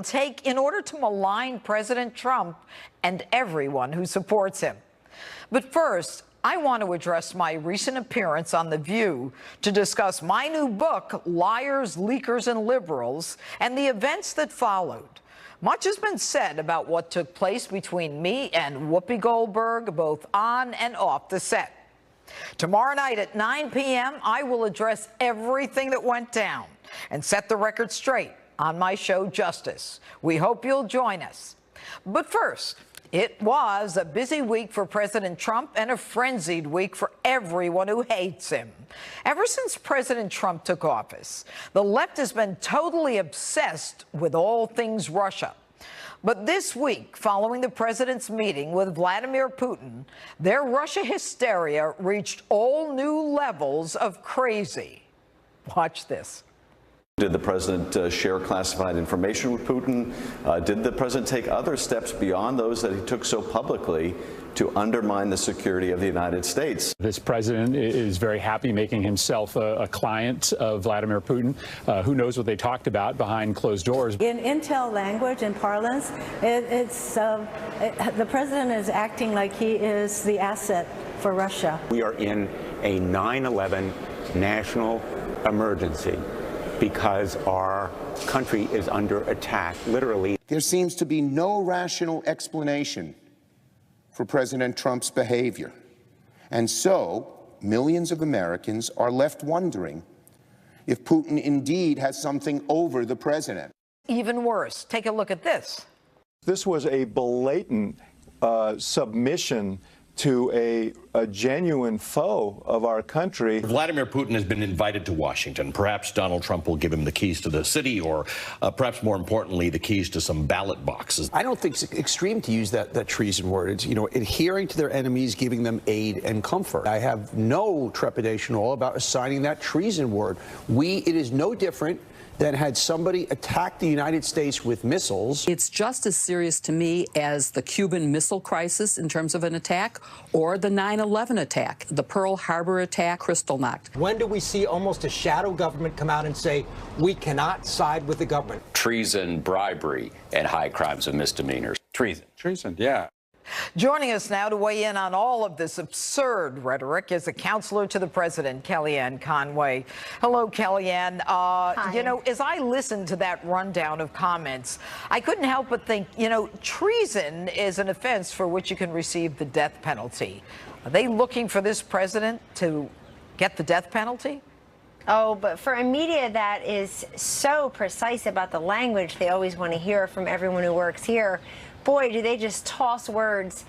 take in order to malign President Trump and everyone who supports him. But first, I want to address my recent appearance on The View to discuss my new book, Liars, Leakers, and Liberals, and the events that followed. Much has been said about what took place between me and Whoopi Goldberg, both on and off the set. Tomorrow night at 9 p.m., I will address everything that went down and set the record straight on my show, Justice. We hope you'll join us. But first, it was a busy week for President Trump and a frenzied week for everyone who hates him. Ever since President Trump took office, the left has been totally obsessed with all things Russia. But this week, following the president's meeting with Vladimir Putin, their Russia hysteria reached all new levels of crazy. Watch this. Did the president share classified information with Putin? Did the president take other steps beyond those that he took so publicly to undermine the security of the United States? This president is very happy making himself a client of Vladimir Putin. Who knows what they talked about behind closed doors? In intel language and parlance, the president is acting like he is the asset for Russia. We are in a 9/11 national emergency because our country is under attack, literally. There seems to be no rational explanation for President Trump's behavior. And so, millions of Americans are left wondering if Putin indeed has something over the president. Even worse, take a look at this. This was a blatant submission to a genuine foe of our country. Vladimir Putin has been invited to Washington. Perhaps Donald Trump will give him the keys to the city, or perhaps more importantly, the keys to some ballot boxes. I don't think it's extreme to use that treason word. It's, adhering to their enemies, giving them aid and comfort. I have no trepidation at all about assigning that treason word. It is no different than had somebody attacked the United States with missiles. It's just as serious to me as the Cuban Missile Crisis in terms of an attack, or the 9/11 attack, the Pearl Harbor attack, Kristallnacht. When do we see almost a shadow government come out and say, we cannot side with the government? Treason, bribery, and high crimes and misdemeanors. Treason, yeah. Joining us now to weigh in on all of this absurd rhetoric is a counselor to the president, Kellyanne Conway. Hello, Kellyanne. As I listened to that rundown of comments, I couldn't help but think, treason is an offense for which you can receive the death penalty. Are they looking for this president to get the death penalty? Oh, but for a media that is so precise about the language they always want to hear from everyone who works here, boy, do they just toss words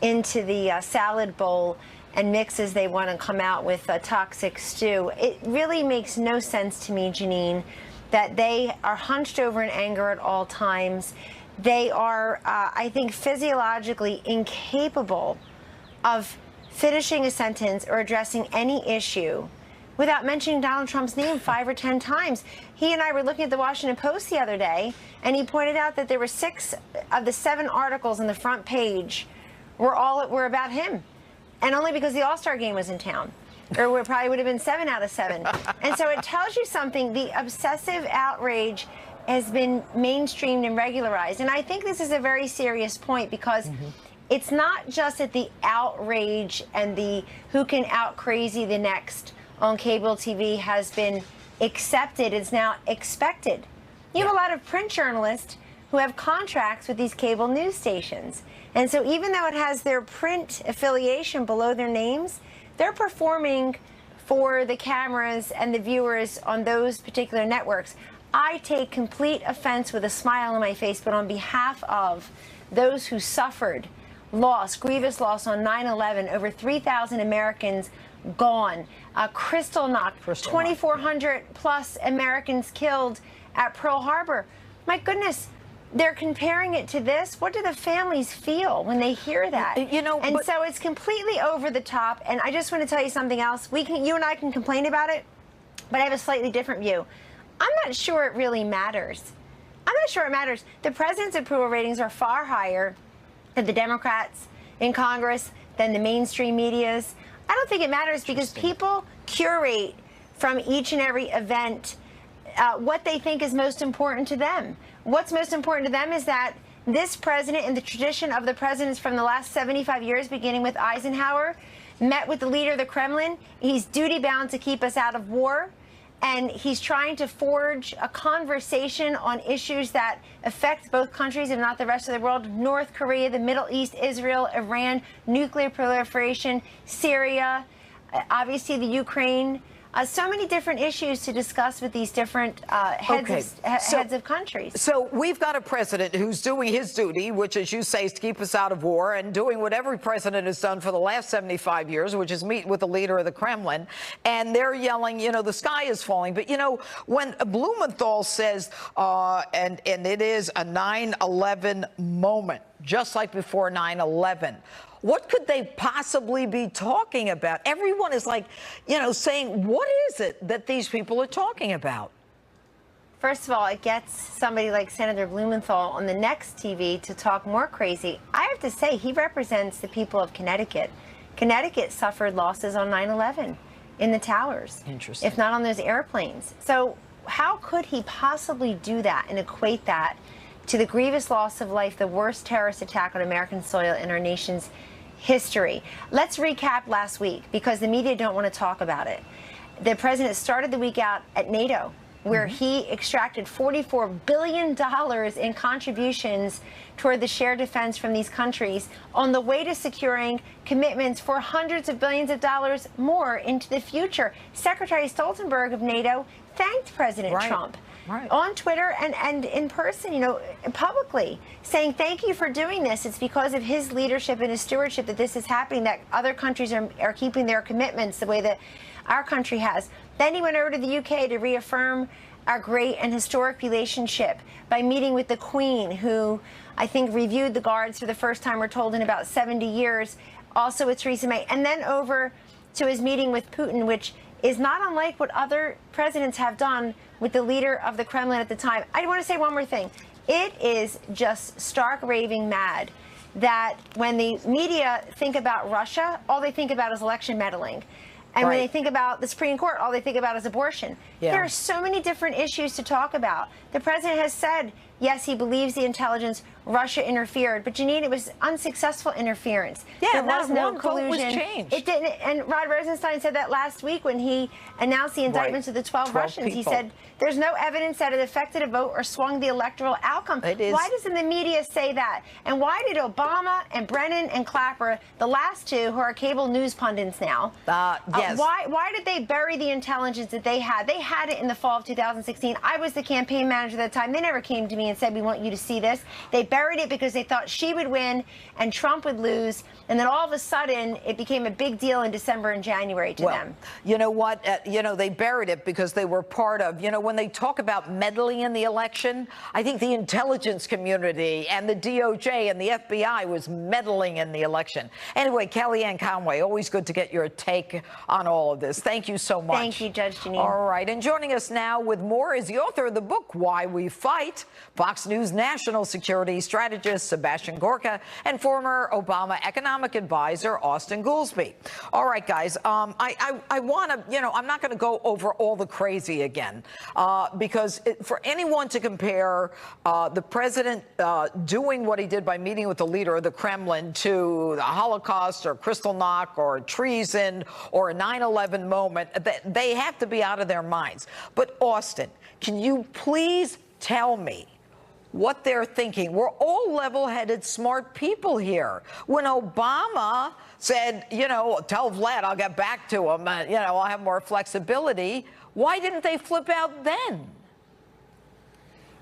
into the salad bowl and mix as they want and come out with a toxic stew. It really makes no sense to me, Janine, that they are hunched over in anger at all times. They are, I think, physiologically incapable of finishing a sentence or addressing any issue without mentioning Donald Trump's name 5 or 10 times. He and I were looking at the Washington Post the other day, and he pointed out that there were 6 of the 7 articles on the front page were about him, and only because the All-Star game was in town. Or it probably would have been 7 out of 7. And so it tells you something. The obsessive outrage has been mainstreamed and regularized. And I think this is a very serious point, because it's not just that the outrage and the who can out-crazy the next on cable TV has been accepted, it's now expected. You have a lot of print journalists who have contracts with these cable news stations. And so even though it has their print affiliation below their names, they're performing for the cameras and the viewers on those particular networks. I take complete offense with a smile on my face, but on behalf of those who suffered loss, grievous loss on 9/11, over 3,000 Americans gone. Kristallnacht, 2,400 plus Americans killed at Pearl Harbor. My goodness, they're comparing it to this. What do the families feel when they hear that? So it's completely over the top. And I just want to tell you something else. You and I can complain about it, but I have a slightly different view. I'm not sure it really matters. I'm not sure it matters. The president's approval ratings are far higher than the Democrats in Congress, than the mainstream media's. I don't think it matters, because people curate from each and every event what they think is most important to them. what's most important to them is that this president, in the tradition of the presidents from the last 75 years, beginning with Eisenhower, met with the leader of the Kremlin. He's duty-bound to keep us out of war. And he's trying to forge a conversation on issues that affect both countries, if not the rest of the world. North Korea, the Middle East, Israel, Iran, nuclear proliferation, Syria, obviously the Ukraine. So many different issues to discuss with these different heads of countries. So we've got a president who's doing his duty, which, as you say, is to keep us out of war, and doing what every president has done for the last 75 years, which is meet with the leader of the Kremlin. And they're yelling, you know, the sky is falling. But, you know, when Blumenthal says, and it is a 9/11 moment, just like before 9/11. What could they possibly be talking about? Everyone is like, you know, saying, what is it that these people are talking about? First of all, it gets somebody like Senator Blumenthal on the next TV to talk more crazy. I have to say, he represents the people of Connecticut. Connecticut suffered losses on 9/11 in the towers. Interesting. If not on those airplanes. So how could he possibly do that and equate that to the grievous loss of life, the worst terrorist attack on American soil in our nation's history? Let's recap last week, because the media don't want to talk about it. The president started the week out at NATO, where he extracted $44 billion in contributions toward the shared defense from these countries, on the way to securing commitments for hundreds of billions of dollars more into the future. Secretary Stoltenberg of NATO thanked President Trump. On Twitter and in person, you know, publicly, saying thank you for doing this. It's because of his leadership and his stewardship that this is happening, that other countries are keeping their commitments the way that our country has. Then he went over to the UK to reaffirm our great and historic relationship by meeting with the Queen, who I think reviewed the Guards for the first time, we're told, in about 70 years. Also, it's Theresa May. And then over to his meeting with Putin, which is not unlike what other presidents have done with the leader of the Kremlin at the time. I want to say one more thing. It is just stark raving mad that when the media think about Russia, all they think about is election meddling. And when they think about the Supreme Court, all they think about is abortion. There are so many different issues to talk about. The president has said, yes, he believes the intelligence Russia interfered, but Janine, it was unsuccessful interference. There was no collusion. It didn't. And Rod Rosenstein said that last week when he announced the indictments of the 12 Russians. He said there's no evidence that it affected a vote or swung the electoral outcome. Why doesn't the media say that? And why did Obama and Brennan and Clapper, the last two who are cable news pundits now, why did they bury the intelligence that they had? They had it in the fall of 2016. I was the campaign manager at the time. They never came to me and said, we want you to see this. They buried it because they thought she would win and Trump would lose. And then all of a sudden, it became a big deal in December and January to them. You know what? You know, they buried it because they were part of, you know, when they talk about meddling in the election, I think the intelligence community and the DOJ and the FBI was meddling in the election. Anyway, Kellyanne Conway, always good to get your take on all of this. Thank you so much. Thank you, Judge Janine. All right. And joining us now with more is the author of the book, Why We Fight, Fox News national security strategist Sebastian Gorka, and former Obama economic advisor Austin Goolsbee. All right, guys, I want to, you know, I'm not going to go over all the crazy again, because for anyone to compare the president doing what he did by meeting with the leader of the Kremlin to the Holocaust or Kristallnacht or treason or a 9/11 moment, they have to be out of their minds. But Austin, can you please tell me what they're thinking? We're all level-headed, smart people here. When Obama said, you know, tell Vlad I'll get back to him, you know, I'll have more flexibility, why didn't they flip out then?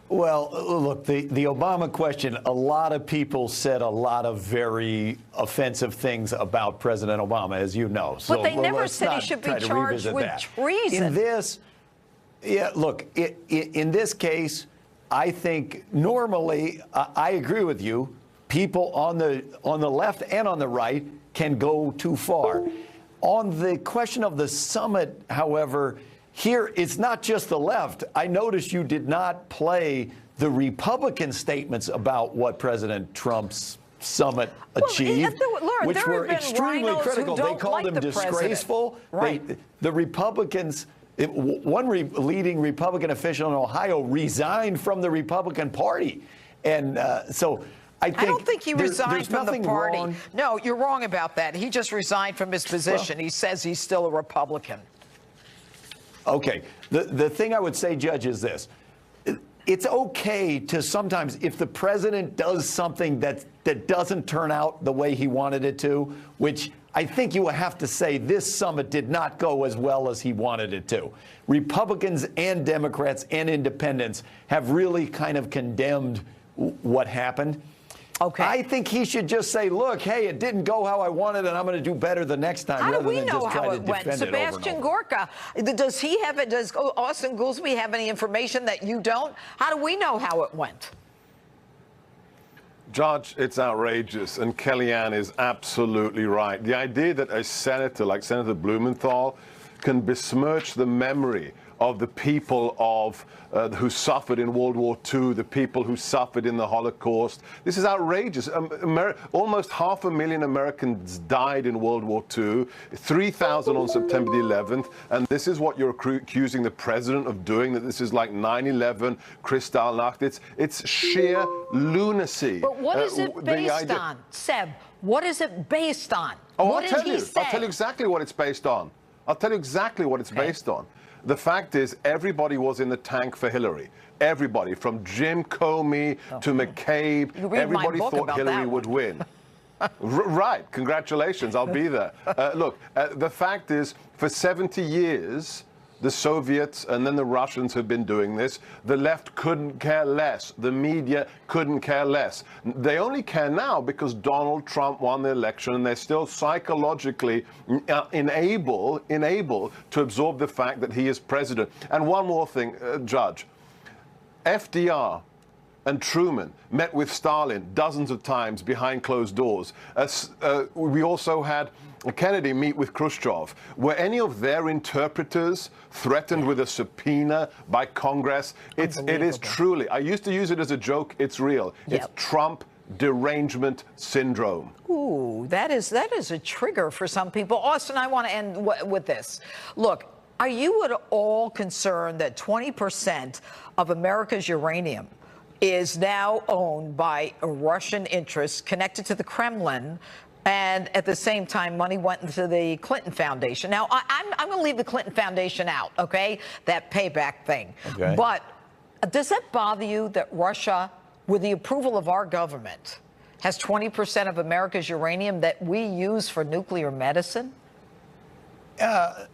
Well, look, the Obama question, a lot of people said a lot of very offensive things about President Obama, as you know. But they never said he should be charged with treason. In this, yeah, look, in this case, I think normally, I agree with you, people on the left and on the right can go too far. On the question of the summit, however, here it's not just the left. I noticed you did not play the Republican statements about what President Trump's summit achieved, which were extremely critical. They called him disgraceful. The Republicans One leading Republican official in Ohio resigned from the Republican Party. And so I don't think he resigned from the party. Wrong. No, you're wrong about that. He just resigned from his position. He says he's still a Republican. Okay. The thing I would say, Judge, is this. It's okay to sometimes, if the president does something that doesn't turn out the way he wanted it to, which I think you will have to say this summit did not go as well as he wanted it to. Republicans and Democrats and independents have really kind of condemned what happened. Okay. I think he should just say, look, hey, it didn't go how I wanted, and I'm going to do better the next time. How do rather we than know just try how to it went? defend it over and Sebastian over. Gorka, does he have it? Does Austin Goolsbee have any information that you don't? How do we know how it went? Judge, it's outrageous, and Kellyanne is absolutely right. The idea that a senator like Senator Blumenthal can besmirch the memory of the people who suffered in World War II, the people who suffered in the Holocaust. This is outrageous. Almost 500,000 Americans died in World War II, 3,000 on September the 11th, and this is what you're accusing the president of doing, that this is like 9/11, Kristallnacht. It's sheer lunacy. But what is it based on, Seb? What is it based on? Oh, what did he say? I'll tell you exactly what it's based on. I'll tell you exactly what it's based on. The fact is, everybody was in the tank for Hillary. Everybody, from Jim Comey to McCabe, everybody thought Hillary would win. Right. Congratulations. I'll be there. Look, the fact is, for 70 years, the Soviets and then the Russians have been doing this. The left couldn't care less. The media couldn't care less. They only care now because Donald Trump won the election, and they're still psychologically unable to absorb the fact that he is president. And one more thing, Judge. FDR and Truman met with Stalin dozens of times behind closed doors. We also had Kennedy meet with Khrushchev. Were any of their interpreters threatened with a subpoena by Congress? It is truly, I used to use it as a joke, it's real. Yep. It's Trump derangement syndrome. Ooh, that is a trigger for some people. Austin, I want to end with this. Look, are you at all concerned that 20% of America's uranium is now owned by Russian interests connected to the Kremlin, and at the same time, money went into the Clinton Foundation? Now, I'm going to leave the Clinton Foundation out, okay? That payback thing. Okay. But does that bother you that Russia, with the approval of our government, has 20% of America's uranium that we use for nuclear medicine?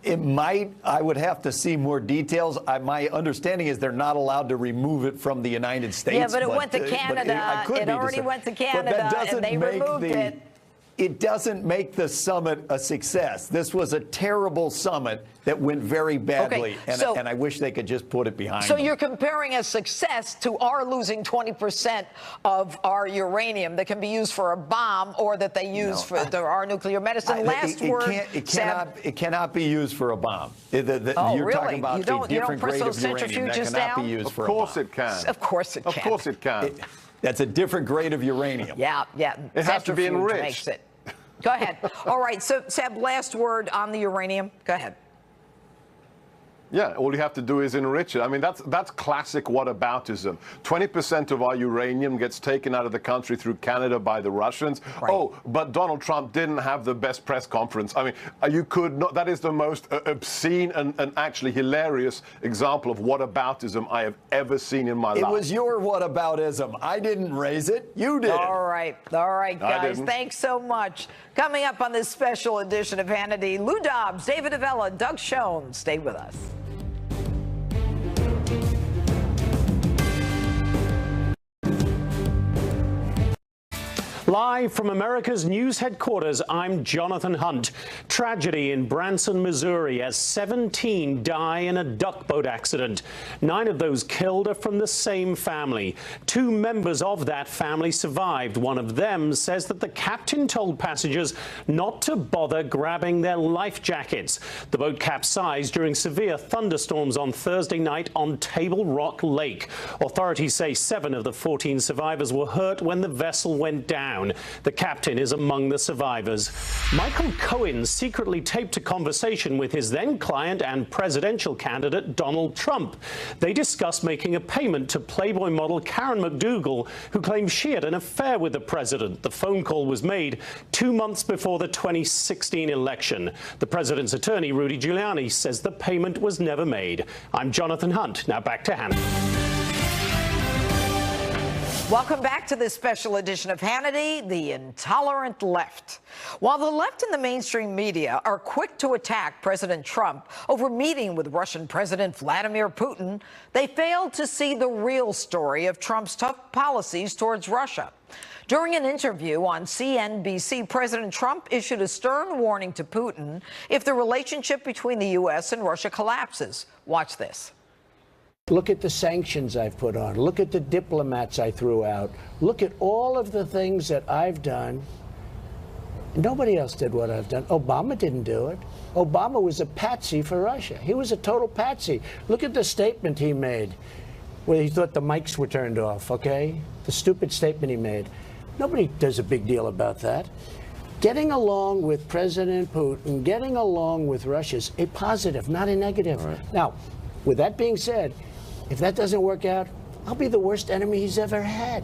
It might. I would have to see more details. My understanding is they're not allowed to remove it from the United States. Yeah, but it went to Canada. It already went to Canada, and they removed it. It doesn't make the summit a success. This was a terrible summit that went very badly, and I wish they could just put it behind them. So you're comparing a success to our losing 20% of our uranium that can be used for a bomb, or that they use for our nuclear medicine. It cannot be used for a bomb. You're talking about a different grade of uranium that cannot be used for a bomb. Of course it can. Of course it can. Of course it can. That's a different grade of uranium. Yeah. It has to be enriched. Makes it. Go ahead. All right. So, Seb, last word on the uranium. Go ahead. Yeah, all you have to do is enrich it. I mean, that's classic whataboutism. 20% of our uranium gets taken out of the country through Canada by the Russians. Right. Oh, but Donald Trump didn't have the best press conference. I mean, you could not. That is the most obscene and actually hilarious example of whataboutism I have ever seen in my life. It was your whataboutism. I didn't raise it. You did. All right, guys. Thanks so much. Coming up on this special edition of Hannity, Lou Dobbs, David Avella, Doug Schoen. Stay with us. Live from America's news headquarters, I'm Jonathan Hunt. Tragedy in Branson, Missouri, as 17 die in a duck boat accident. 9 of those killed are from the same family. 2 members of that family survived. One of them says that the captain told passengers not to bother grabbing their life jackets. The boat capsized during severe thunderstorms on Thursday night on Table Rock Lake. Authorities say 7 of the 14 survivors were hurt when the vessel went down. down. The captain is among the survivors. Michael Cohen secretly taped a conversation with his then client and presidential candidate Donald Trump. They discussed making a payment to Playboy model Karen McDougal, who claimed she had an affair with the president. The phone call was made 2 months before the 2016 election. The president's attorney, Rudy Giuliani, says the payment was never made. I'm Jonathan Hunt. Now back to Hannity. Welcome back to this special edition of Hannity, the intolerant left. While the left and the mainstream media are quick to attack President Trump over meeting with Russian President Vladimir Putin, they fail to see the real story of Trump's tough policies towards Russia. During an interview on CNBC, President Trump issued a stern warning to Putin if the relationship between the U.S. and Russia collapses. Watch this. Look at the sanctions I've put on. Look at the diplomats I threw out. Look at all of the things that I've done. Nobody else did what I've done. Obama didn't do it. Obama was a patsy for Russia. He was a total patsy. Look at the statement he made where he thought the mics were turned off, okay? The stupid statement he made. Nobody does a big deal about that. Getting along with President Putin, getting along with Russia is a positive, not a negative. Right. Now, with that being said, if that doesn't work out, I'll be the worst enemy he's ever had.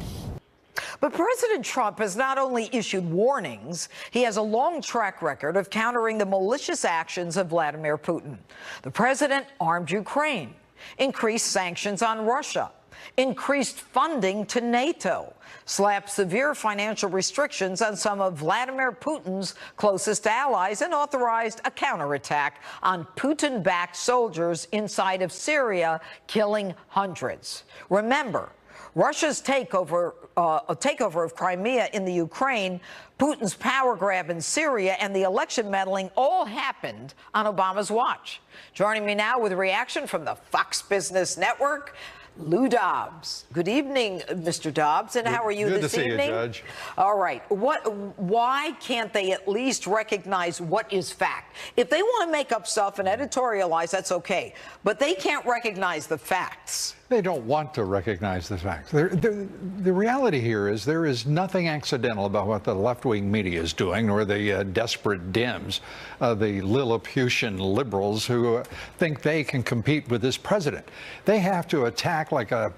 But President Trump has not only issued warnings, he has a long track record of countering the malicious actions of Vladimir Putin. The president armed Ukraine, increased sanctions on Russia, increased funding to NATO, slapped severe financial restrictions on some of Vladimir Putin's closest allies, and authorized a counterattack on Putin-backed soldiers inside of Syria, killing hundreds. Remember, Russia's takeover of Crimea in the Ukraine, Putin's power grab in Syria, and the election meddling all happened on Obama's watch. Joining me now with a reaction from the Fox Business Network, Lou Dobbs. Good evening, Mr. Dobbs, and how are you this evening? Good to see you, Judge. All right. Why can't they at least recognize what is fact? If they want to make up stuff and editorialize, that's okay, but they can't recognize the facts. They don't want to recognize the facts. The reality here is there is nothing accidental about what the left-wing media is doing, nor the desperate Dems, the Lilliputian liberals who think they can compete with this president. They have to attack like a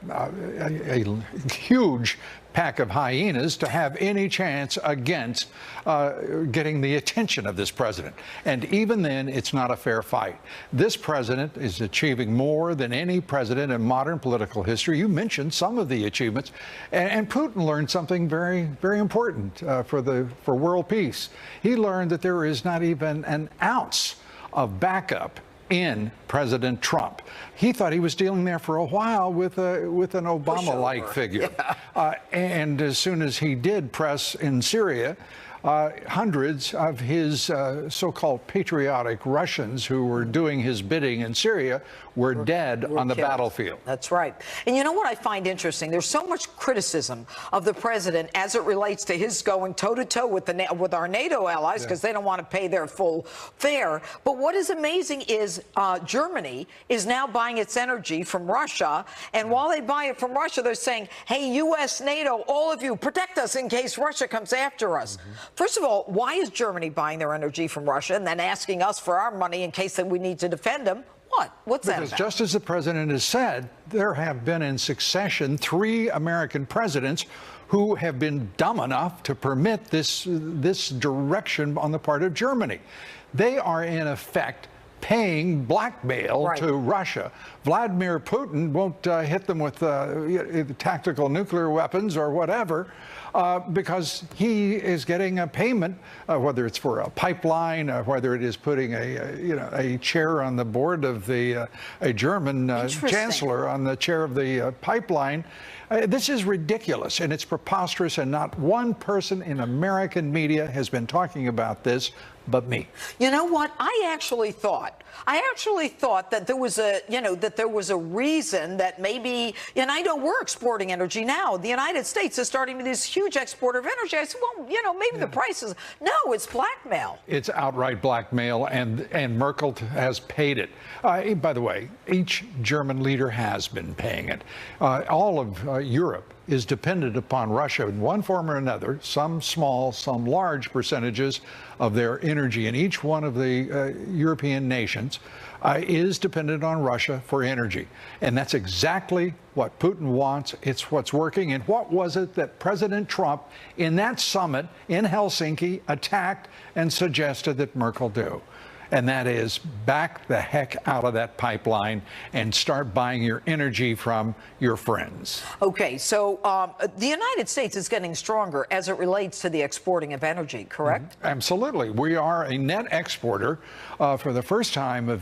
huge pack of hyenas to have any chance against getting the attention of this president. And even then, it's not a fair fight. This president is achieving more than any president in modern political history. You mentioned some of the achievements, and Putin learned something very, very important for world peace. He learned that there is not even an ounce of backup in President Trump. He thought he was dealing there for a while with an Obama-like figure. Yeah. And as soon as he did press in Syria, hundreds of his so-called patriotic Russians who were doing his bidding in Syria were dead on the battlefield. That's right. And you know what I find interesting? There's so much criticism of the president as it relates to his going toe-to-toe with our NATO allies because they don't want to pay their full fare. But what is amazing is Germany is now buying its energy from Russia. And while they buy it from Russia, they're saying, hey, U.S., NATO, all of you, protect us in case Russia comes after us. First of all, why is Germany buying their energy from Russia and then asking us for our money in case that we need to defend them? What's that about? Because just as the president has said, there have been in succession 3 American presidents who have been dumb enough to permit this direction on the part of Germany. They are in effect paying blackmail to Russia. Vladimir Putin won't hit them with tactical nuclear weapons or whatever because he is getting a payment, whether it's for a pipeline, whether it is putting a chair on the board of a German chancellor on the chair of the pipeline. This is ridiculous, and it's preposterous, and not one person in American media has been talking about this but me. You know what? I actually thought that there was a reason that maybe, and I know we're exporting energy now. The United States is starting to be this huge exporter of energy. I said, well, maybe the prices. No, it's blackmail. It's outright blackmail, and Merkel has paid it. By the way, each German leader has been paying it. All of Europe is dependent upon Russia in one form or another, some small, some large percentages of their energy in each one of the European nations is dependent on Russia for energy. And that's exactly what Putin wants. It's what's working. And what was it that President Trump in that summit in Helsinki attacked and suggested that Merkel do? And that is back the heck out of that pipeline and start buying your energy from your friends. Okay, so the United States is getting stronger as it relates to the exporting of energy, correct? Absolutely. We are a net exporter for the first time of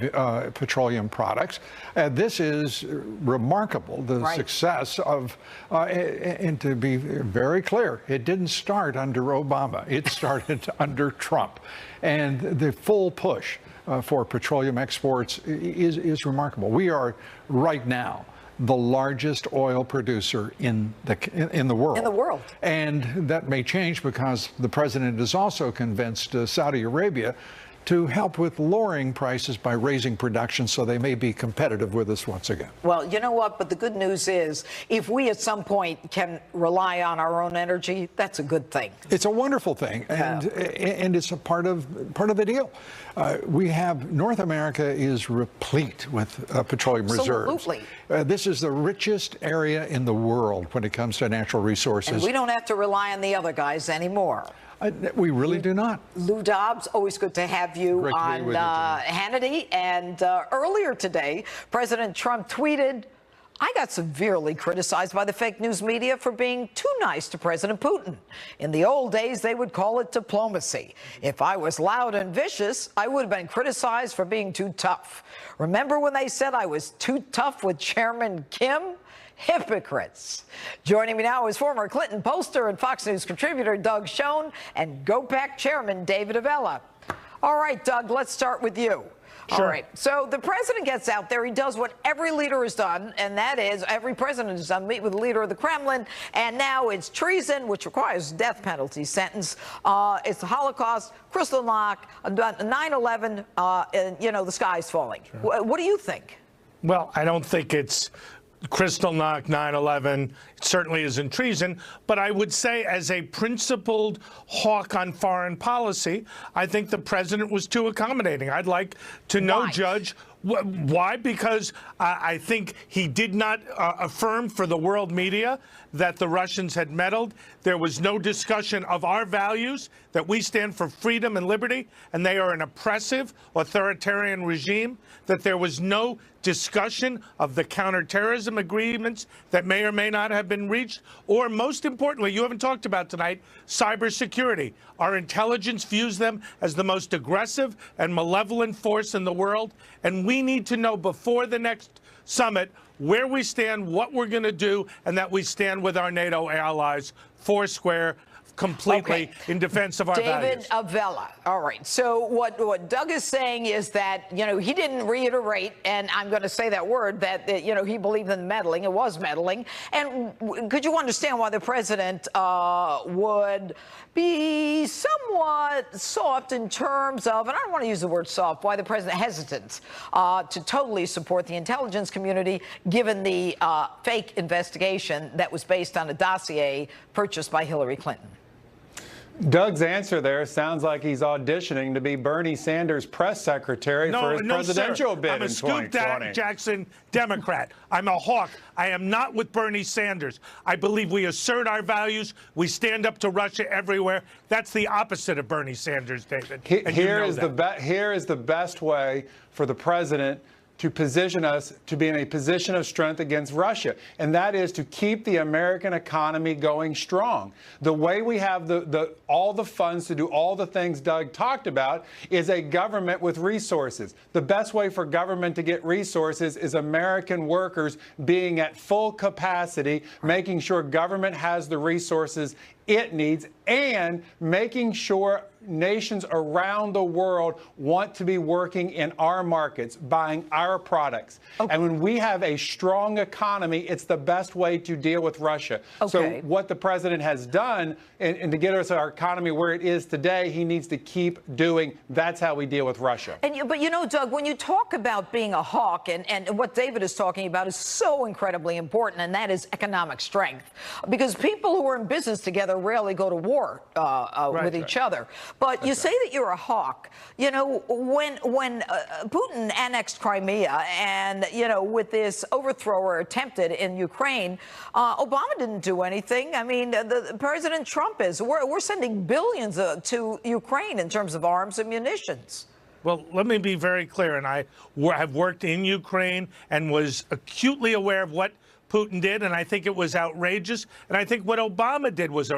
petroleum products. This is remarkable, the success of, and to be very clear, it didn't start under Obama. It started under Trump. And the full push for petroleum exports is remarkable. We are right now the largest oil producer in the world. In the world. And that may change because the president has also convinced Saudi Arabia to help with lowering prices by raising production so they may be competitive with us once again. Well, you know what? But the good news is if we at some point can rely on our own energy, that's a good thing. It's a wonderful thing. And it's a part of the deal. We have North America is replete with petroleum reserves. Absolutely. This is the richest area in the world when it comes to natural resources. And we don't have to rely on the other guys anymore. We really do not. Lou Dobbs, always good to have you on Hannity. And earlier today, President Trump tweeted, I got severely criticized by the fake news media for being too nice to President Putin. In the old days, they would call it diplomacy. If I was loud and vicious, I would have been criticized for being too tough. Remember when they said I was too tough with Chairman Kim? Hypocrites. Joining me now is former Clinton pollster and Fox News contributor Doug Schoen and GOPAC chairman David Avella. All right, Doug, let's start with you. Sure. All right. So the president gets out there. He does what every leader has done, and that is every president has done, meet with the leader of the Kremlin. And now it's treason, which requires death penalty sentence. It's the Holocaust, Kristallnacht, 9/11, and, you know, the sky's falling. Sure. What do you think? Well, I don't think it's Kristallnacht, 9/11. It certainly isn't treason. But I would say, as a principled hawk on foreign policy, I think the president was too accommodating. I'd like to know, Judge, why? Because I think he did not affirm for the world media that the Russians had meddled. There was no discussion of our values, that we stand for freedom and liberty, and they are an oppressive, authoritarian regime, that there was no discussion of the counterterrorism agreements that may or may not have been reached, or most importantly, you haven't talked about tonight, cybersecurity. Our intelligence views them as the most aggressive and malevolent force in the world, and we need to know before the next summit where we stand, what we're going to do, and that we stand with our NATO allies foursquare, completely in defense of our values. David Avella. All right. So what Doug is saying is that, you know, he didn't reiterate, and I'm going to say that word, that you know, he believed in meddling. It was meddling. And could you understand why the president would be somewhat soft in terms of, and I don't want to use the word soft, why the president hesitant to totally support the intelligence community, given the fake investigation that was based on a dossier purchased by Hillary Clinton? Doug's answer there sounds like he's auditioning to be Bernie Sanders' press secretary for his presidential bid I'm a in Scoop 2020. Jackson Democrat. I'm a hawk. I am not with Bernie Sanders. I believe we assert our values. We stand up to Russia everywhere. That's the opposite of Bernie Sanders, David. Here is the best way for the president to position us to be in a position of strength against Russia, and that is to keep the American economy going strong. The way we have all the funds to do all the things Doug talked about is a government with resources. The best way for government to get resources is American workers being at full capacity, making sure government has the resources it needs, and making sure nations around the world want to be working in our markets, buying our products. And when we have a strong economy, it's the best way to deal with Russia. So what the president has done, and to get us our economy where it is today, he needs to keep doing. That's how we deal with Russia. But you know, Doug, when you talk about being a hawk, and what David is talking about is so incredibly important, and that is economic strength. Because people who are in business together rarely go to war with each other. But you say that you're a hawk. You know, when Putin annexed Crimea and, you know, with this overthrow or attempted in Ukraine, Obama didn't do anything. I mean, President Trump is. We're sending billions to Ukraine in terms of arms and munitions. Well, let me be very clear, and I have worked in Ukraine and was acutely aware of what Putin did, and I think it was outrageous, and I think what Obama did was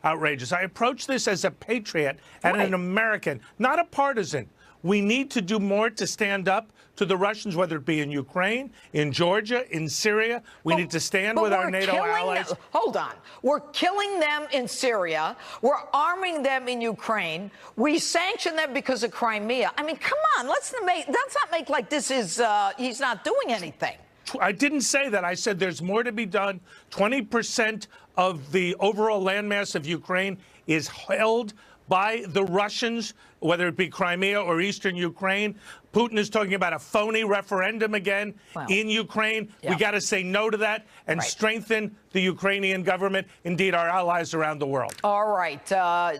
outrageous. I approach this as a patriot and an American, not a partisan. We need to do more to stand up to the Russians, whether it be in Ukraine, in Georgia, in Syria. We need to stand with our NATO allies. Hold on. We're killing them in Syria. We're arming them in Ukraine. We sanction them because of Crimea. I mean, come on. Let's not make like this is he's not doing anything. I didn't say that. I said there's more to be done. 20% of the overall landmass of Ukraine is held by the Russians, whether it be Crimea or eastern Ukraine. Putin is talking about a phony referendum again in Ukraine. We got to say no to that and strengthen the Ukrainian government, indeed our allies around the world. All right.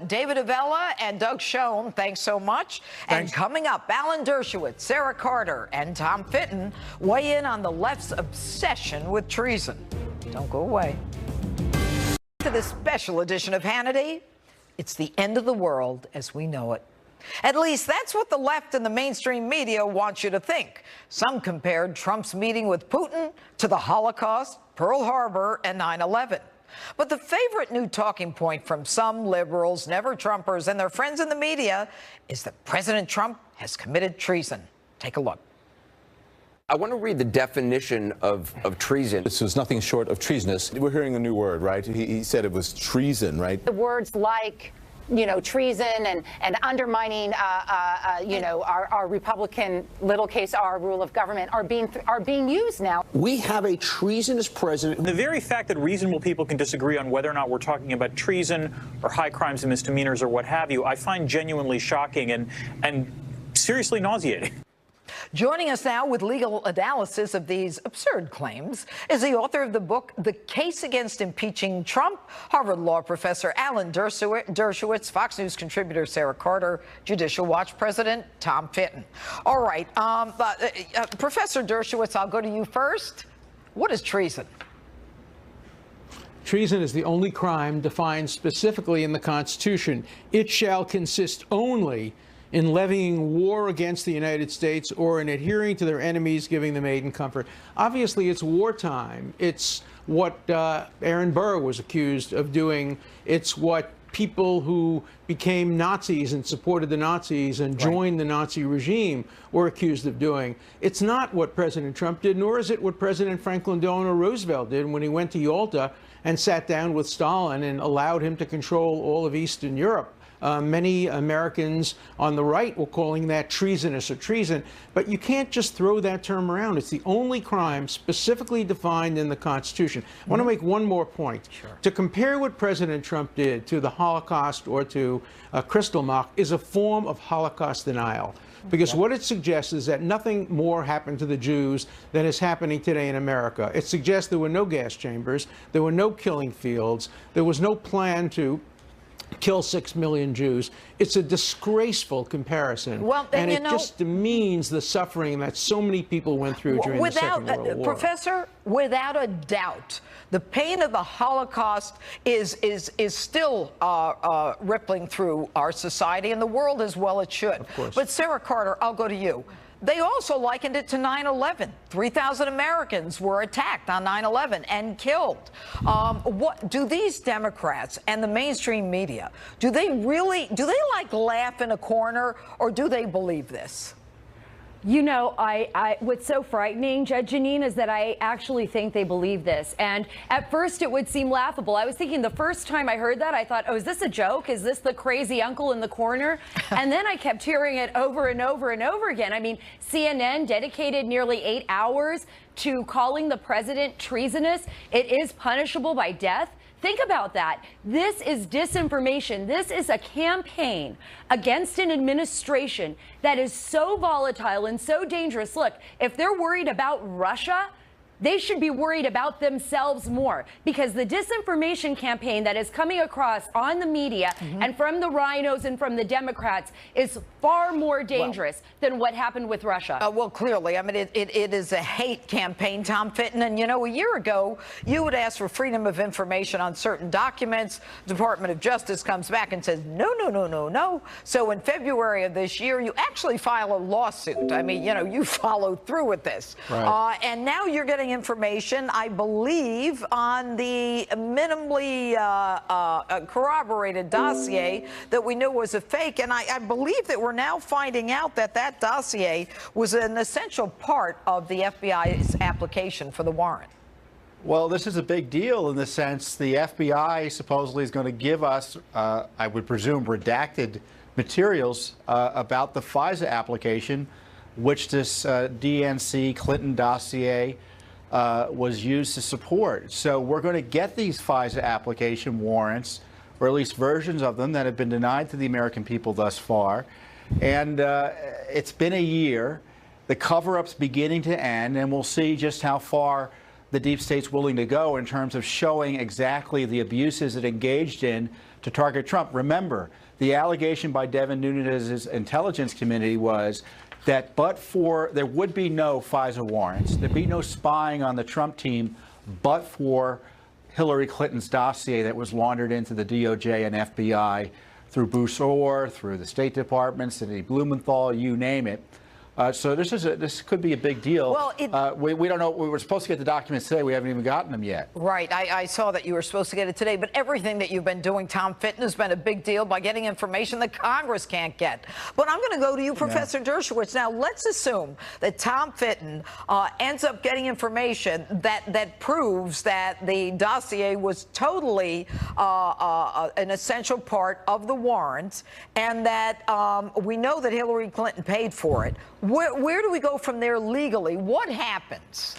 David Avella and Doug Schoen, thanks so much. And coming up, Alan Dershowitz, Sarah Carter, and Tom Fitton weigh in on the left's obsession with treason. Don't go away. To this special edition of Hannity, it's the end of the world as we know it. At least that's what the left and the mainstream media want you to think. Some compared Trump's meeting with Putin to the Holocaust, Pearl Harbor, and 9/11. But the favorite new talking point from some liberals, never-Trumpers, and their friends in the media is that President Trump has committed treason. Take a look. I want to read the definition of treason. This was nothing short of treasonous. We're hearing a new word, right? He said it was treason, right? The words like, you know, treason and undermining, you know, our Republican little case R rule of government are being used now. We have a treasonous president. The very fact that reasonable people can disagree on whether or not we're talking about treason or high crimes and misdemeanors or what have you, I find genuinely shocking and seriously nauseating. Joining us now with legal analysis of these absurd claims is the author of the book, The Case Against Impeaching Trump, Harvard Law professor Alan Dershowitz, Fox News contributor Sarah Carter, Judicial Watch president Tom Fitton. All right, Professor Dershowitz, I'll go to you first. What is treason? Treason is the only crime defined specifically in the Constitution. It shall consist only in levying war against the United States or in adhering to their enemies, giving them aid and comfort. Obviously, it's wartime. It's what Aaron Burr was accused of doing. It's what people who became Nazis and supported the Nazis and joined the Nazi regime were accused of doing. It's not what President Trump did, nor is it what President Franklin Delano Roosevelt did when he went to Yalta and sat down with Stalin and allowed him to control all of Eastern Europe. Many Americans on the right were calling that treasonous or treason, but you can't just throw that term around. It's the only crime specifically defined in the Constitution. I want to make one more point. To compare what President Trump did to the Holocaust or to Kristallnacht is a form of Holocaust denial. Because what it suggests is that nothing more happened to the Jews than is happening today in America. It suggests there were no gas chambers, there were no killing fields, there was no plan to kill 6 million Jews. It's a disgraceful comparison. Well, and it just demeans the suffering that so many people went through during the Second World War. Professor, without a doubt, the pain of the Holocaust is still rippling through our society and the world as well it should. Of course. But Sarah Carter, I'll go to you. They also likened it to 9/11. 3,000 Americans were attacked on 9/11 and killed. What do these Democrats and the mainstream media, do they like laugh in a corner, or do they believe this? You know, what's so frightening, Judge Jeanine, is that I actually think they believe this. And at first it would seem laughable. I was thinking the first time I heard that, I thought, oh, is this a joke? Is this the crazy uncle in the corner? And then I kept hearing it over and over and over again. I mean, CNN dedicated nearly 8 hours to calling the president treasonous. It is punishable by death. Think about that. This is disinformation. This is a campaign against an administration that is so volatile and so dangerous. Look, if they're worried about Russia, they should be worried about themselves more, because the disinformation campaign that is coming across on the media and from the rhinos and from the Democrats is far more dangerous than what happened with Russia. Well, clearly, I mean, it is a hate campaign, Tom Fitton. And, you know, a year ago, you would ask for freedom of information on certain documents. Department of Justice comes back and says, no, no, no, no, no. So in February of this year, you actually file a lawsuit. I mean, you know, you followed through with this. Right. And now you're getting information, I believe, on the minimally corroborated dossier that we knew was a fake. And I believe that we're now finding out that that dossier was an essential part of the FBI's application for the warrant. Well, this is a big deal in the sense the FBI supposedly is going to give us, I would presume, redacted materials about the FISA application, which this DNC Clinton dossier was used to support. So we're going to get these FISA application warrants, or at least versions of them, that have been denied to the American people thus far. And it's been a year. The cover-up's beginning to end, and we'll see just how far the deep state's willing to go in terms of showing exactly the abuses it engaged in to target Trump. Remember, the allegation by Devin Nunes' intelligence committee was that there would be no FISA warrants, there'd be no spying on the Trump team, but for Hillary Clinton's dossier that was laundered into the DOJ and FBI through Bruce Orr, through the State Department, Cindy Blumenthal, you name it. So this could be a big deal. Well, we don't know. We were supposed to get the documents today. We haven't even gotten them yet. Right. I saw that you were supposed to get it today. But everything that you've been doing, Tom Fitton, has been a big deal by getting information that Congress can't get. But I'm going to go to you, Professor Dershowitz. Now, let's assume that Tom Fitton ends up getting information that proves that the dossier was totally an essential part of the warrants, and that we know that Hillary Clinton paid for it. Where do we go from there legally? What happens?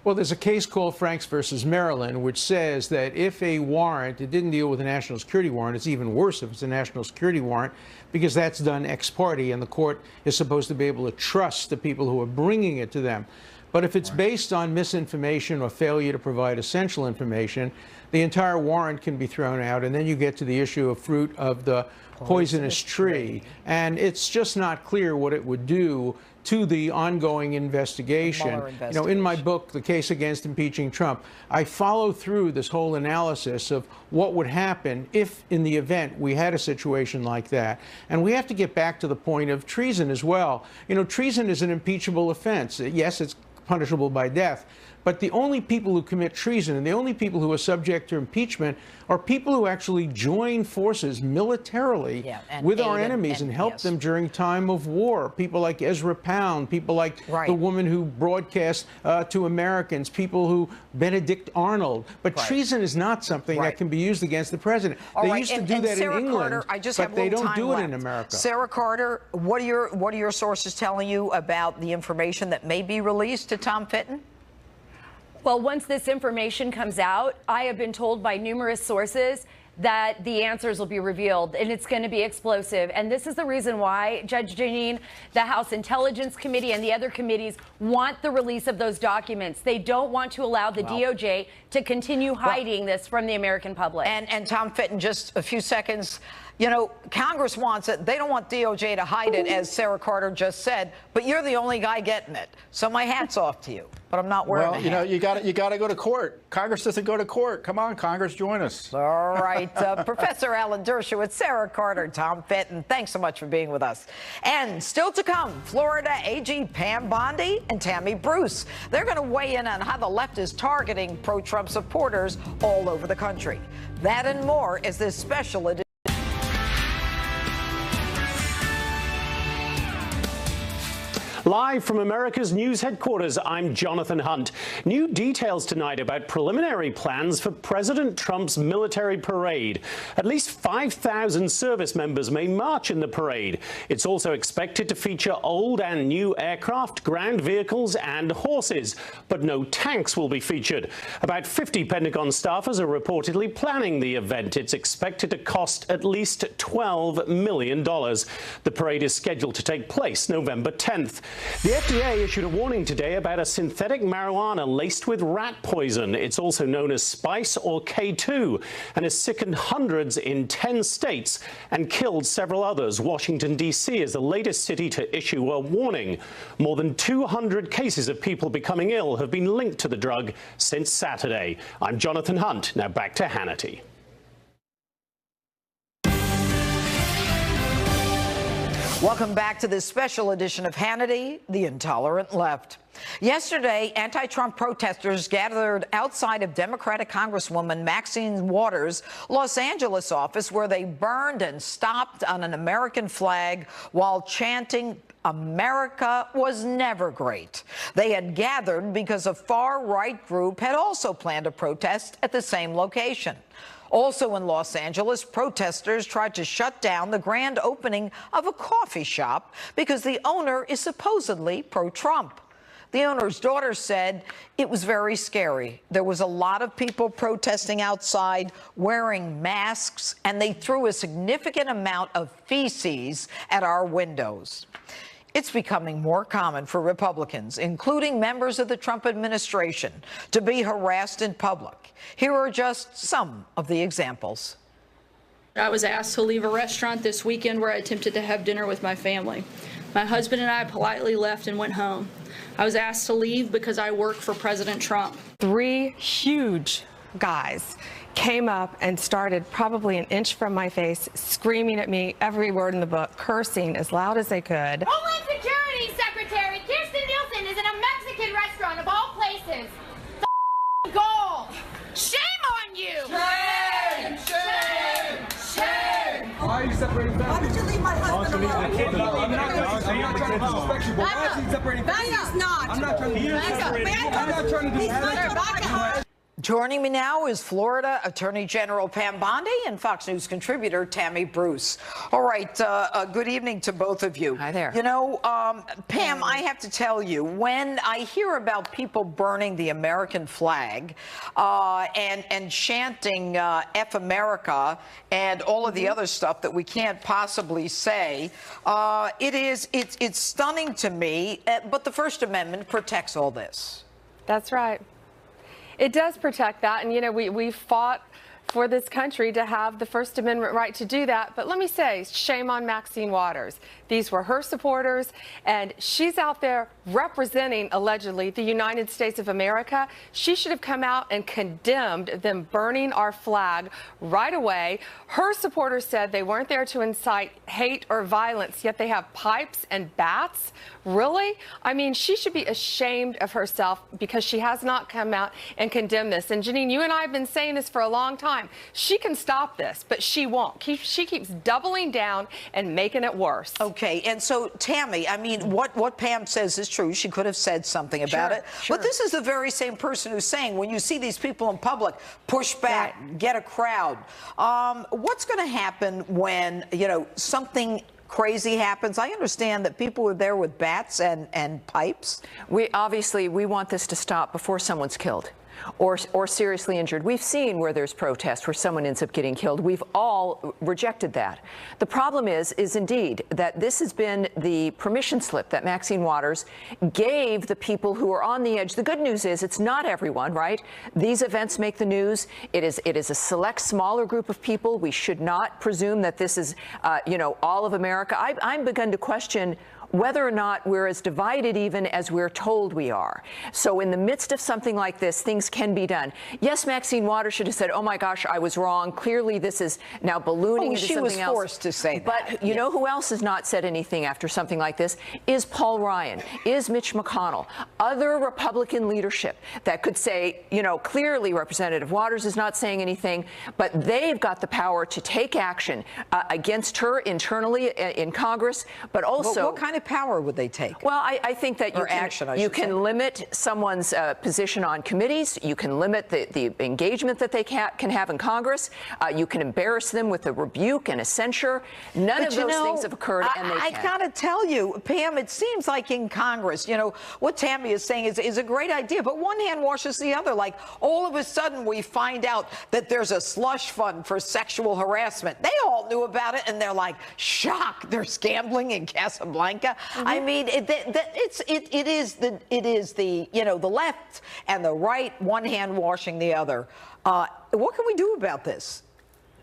Well, there's a case called Franks versus Maryland, which says that if a warrant, it didn't deal with a national security warrant, it's even worse if it's a national security warrant, because that's done ex parte, and the court is supposed to be able to trust the people who are bringing it to them. But if it's based on misinformation or failure to provide essential information, the entire warrant can be thrown out, and then you get to the issue of fruit of the poisonous tree. And it's just not clear what it would do to the ongoing investigation. You know, in my book, The Case Against Impeaching Trump, I follow through this whole analysis of what would happen if, in the event, we had a situation like that. And we have to get back to the point of treason as well. You know, treason is an impeachable offense. Yes, it's punishable by death. But the only people who commit treason and the only people who are subject to impeachment are people who actually join forces militarily with our enemies and help them during time of war. People like Ezra Pound, people like the woman who broadcast to Americans, people who Benedict Arnold. But treason is not something that can be used against the president. They used to do that in England, but they don't do it in America. Sarah Carter, what are your sources telling you about the information that may be released to Tom Fitton? Well, once this information comes out, I have been told by numerous sources that the answers will be revealed, and it's going to be explosive. And this is the reason why, Judge Jeanine, the House Intelligence Committee and the other committees want the release of those documents. They don't want to allow the DOJ to continue hiding this from the American public. And Tom Fitton, just a few seconds. You know, Congress wants it. They don't want DOJ to hide it, as Sarah Carter just said. But you're the only guy getting it. So my hat's off to you. But I'm not wearing a hat. Well, you know, you got to go to court. Congress doesn't go to court. Come on, Congress, join us. All right. Professor Alan Dershowitz, Sarah Carter, Tom Fitton, thanks so much for being with us. And still to come, Florida AG Pam Bondi and Tammy Bruce. They're going to weigh in on how the left is targeting pro-Trump supporters all over the country. That and more is this special edition. Live from America's news headquarters, I'm Jonathan Hunt. New details tonight about preliminary plans for President Trump's military parade. At least 5,000 service members may march in the parade. It's also expected to feature old and new aircraft, ground vehicles and horses. But no tanks will be featured. About 50 Pentagon staffers are reportedly planning the event. It's expected to cost at least $12 million. The parade is scheduled to take place November 10th. The FDA issued a warning today about a synthetic marijuana laced with rat poison. It's also known as spice or K2 and has sickened hundreds in 10 states and killed several others. Washington, D.C. is the latest city to issue a warning. More than 200 cases of people becoming ill have been linked to the drug since Saturday. I'm Jonathan Hunt. Now back to Hannity. Welcome back to this special edition of Hannity, the Intolerant Left. Yesterday, anti-Trump protesters gathered outside of Democratic Congresswoman Maxine Waters' Los Angeles office, where they burned and stomped on an American flag while chanting, "America was never great." They had gathered because a far-right group had also planned a protest at the same location. Also in Los Angeles, protesters tried to shut down the grand opening of a coffee shop because the owner is supposedly pro-Trump. The owner's daughter said it was very scary. There was a lot of people protesting outside wearing masks, and they threw a significant amount of feces at our windows. It's becoming more common for Republicans, including members of the Trump administration, to be harassed in public. Here are just some of the examples. I was asked to leave a restaurant this weekend where I attempted to have dinner with my family. My husband and I politely left and went home. I was asked to leave because I work for President Trump. 3 huge guys came up and started probably an inch from my face, screaming at me every word in the book, cursing as loud as they could. Homeland Security Secretary Kirsten Nielsen is in a Mexican restaurant of all places. The goal. Shame on you! Shame! Shame! Shame! Why are you separating families? Why did you leave my husband alone? I'm not trying to disrespect you, but why is he separating families? He's not. I'm not trying to disrespect you. I'm not trying to disrespect you. Joining me now is Florida Attorney General Pam Bondi and Fox News contributor Tammy Bruce. All right, good evening to both of you. Hi there. You know, Pam, I have to tell you, when I hear about people burning the American flag and chanting F America and all of the other stuff that we can't possibly say, it's stunning to me, but the First Amendment protects all this. That's right. It does protect that, and you know, we fought for this country to have the First Amendment right to do that. But let me say, shame on Maxine Waters. These were her supporters, and she's out there representing, allegedly, the United States of America. She should have come out and condemned them burning our flag right away. Her supporters said they weren't there to incite hate or violence, yet they have pipes and bats. Really? I mean, she should be ashamed of herself because she has not come out and condemned this. And Janine, you and I have been saying this for a long time. She can stop this, but she won't. She keeps doubling down and making it worse. Okay, and so, Tammy, I mean, what Pam says is true. She could have said something about it. Sure. But this is the very same person who's saying, when you see these people in public, push back, get a crowd. What's going to happen when, you know, something crazy happens? I understand that people were there with bats and pipes. We want this to stop before someone's killed or seriously injured. We've seen where there's protest where someone ends up getting killed. We've all rejected that. The problem is indeed that this has been the permission slip that Maxine Waters gave the people who are on the edge. The good news is it's not everyone, right? These events make the news. It is a select, smaller group of people. We should not presume that this is, all of America. I'm begun to question whether or not we're as divided even as we're told we are. So in the midst of something like this, things can be done. Yes, Maxine Waters should have said, oh my gosh, I was wrong. Clearly this is now ballooning into something else. She was forced to say that. But you know who else has not said anything after something like this? Is Paul Ryan, is Mitch McConnell, other Republican leadership that could say, clearly Representative Waters is not saying anything, but they've got the power to take action against her internally in Congress, but also... Well, what kind of power would they take? Well, I think that you can limit someone's position on committees. You can limit the engagement that they can have in Congress. You can embarrass them with a rebuke and a censure. None of those things have occurred, and they can. I got to tell you, Pam, it seems like in Congress, what Tammy is saying is a great idea, but one hand washes the other. Like, all of a sudden we find out that there's a slush fund for sexual harassment. They all knew about it, and they're like, shocked. There's gambling in Casablanca. I mean, it is the the left and the right, one hand washing the other. What can we do about this?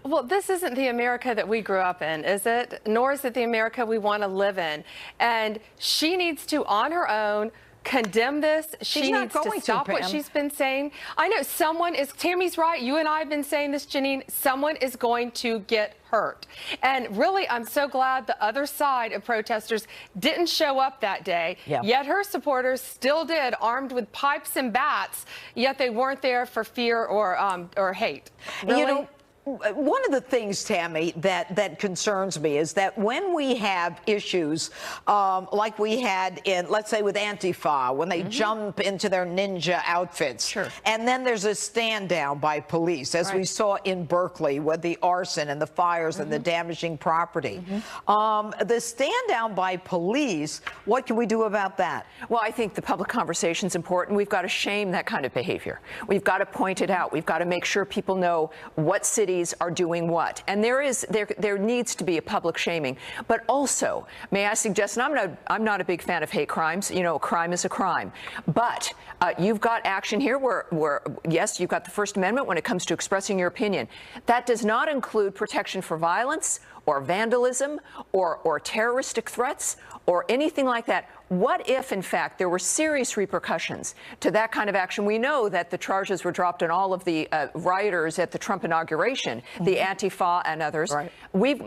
Well, this isn't the America that we grew up in, is it? Nor is it the America we want to live in. And she needs to, on her own, condemn this. She needs to stop what she's been saying. I know someone is, Tammy's right. You and I have been saying this, Janine. Someone is going to get hurt. And really, I'm so glad the other side of protesters didn't show up that day. Yet her supporters still did, armed with pipes and bats, yet they weren't there for fear or hate. Really? One of the things, Tammy, that concerns me is that when we have issues like we had in, let's say, with Antifa, when they jump into their ninja outfits, and then there's a stand down by police, as we saw in Berkeley with the arson and the fires and the damaging property. The stand down by police, what can we do about that? Well, I think the public conversation is important. We've got to shame that kind of behavior. We've got to point it out. We've got to make sure people know what cities are doing what, and there needs to be a public shaming. But also, may I suggest, and I'm not a big fan of hate crimes. A crime is a crime, but you've got action here where yes, you've got the First Amendment when it comes to expressing your opinion. That does not include protection for violence or vandalism or terroristic threats or anything like that. What if, in fact, there were serious repercussions to that kind of action? We know that the charges were dropped on all of the rioters at the Trump inauguration, the Antifa and others.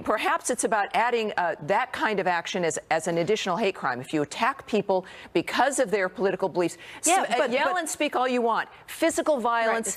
Perhaps it's about adding that kind of action as an additional hate crime. If you attack people because of their political beliefs, yell and speak all you want. Physical violence